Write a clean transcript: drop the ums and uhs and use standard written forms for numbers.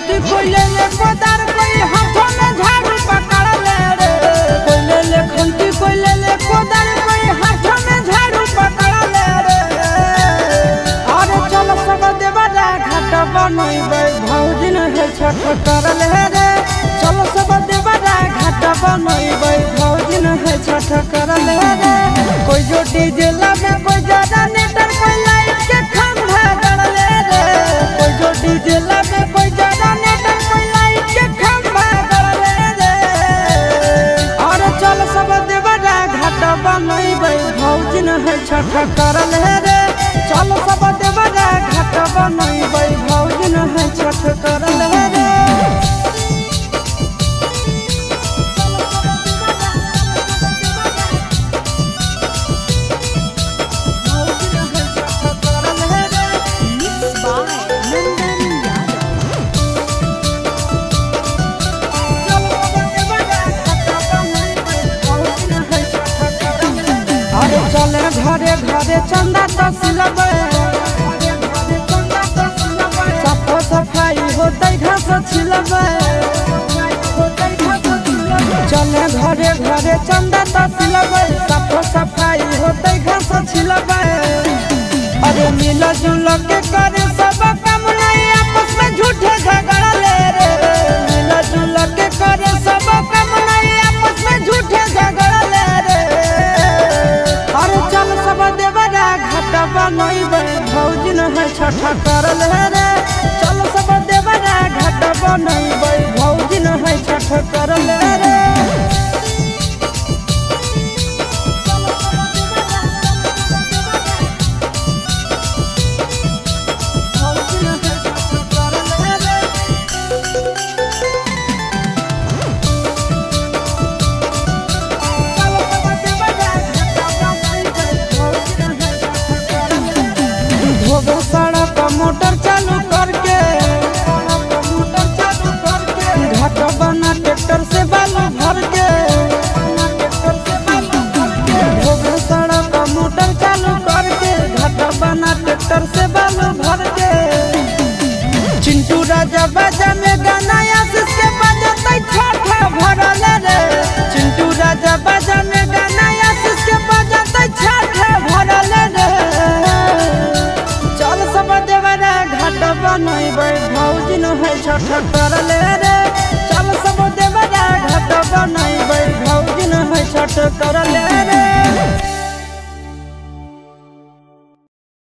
खंती कोई ले ले कोदार कोई हाथों में झाड़ू पकड़ ले रे। कोई ले ले खंती कोई ले ले कोदार कोई हाथों में झाड़ू पकड़ ले रे। अरे चल सब देवरा घाट बनइबै भौजी न है छठ कर ले रे। चल सब देवरा घाट बनइबै भौजी न है छठ कर ले रे। कोई जो डीजे लावे कोई ज्यादा नेटर कोई लाइट के खंभा गड़ ले रे। कोई जो डीजे लावे कोई ज्यादा नेटर कोई लाइट के खंभा गड़ ले रे। और चल सब देवरा घाट बनइबै भौजी न है छठ कर ले रे। चल सब देवरा घाट बनइबै भौजी न है छठ कर ले रे। चले घरे घरे चंदा तसलबे सफो सफाई होते घास छिलबे। चले घरे घरे चंदा तसलबे सफो सफाई होते घास छिलबे। अरे मिल जुल के करे सब काम नहीं आपस में झूठे झगड़ा ले रे। मिल जुल के करे सब काम नहीं आपस में झूठे झगड़ा ले रे। घाट बनइबै भौजी न है छठ कर ले रे। चल सब देवरा घाट बनइबै भौजी न है छठ कर ले रे। सड़क मोटर चालू करके घाट बना ट्रैक्टर से बालू भर के। सड़क मोटर चालू करके घाट बना ट्रैक्टर से बालू भर के। चिंटू राजा बाजा में गाना आशीष के बजते छठ भरल रे। चिंटू राजा बाजा में गाना आशीष के बजते छठ भरल रे। घाट बनइबै भौजी न है छठ कर ले रे। चल सब देवरा घाट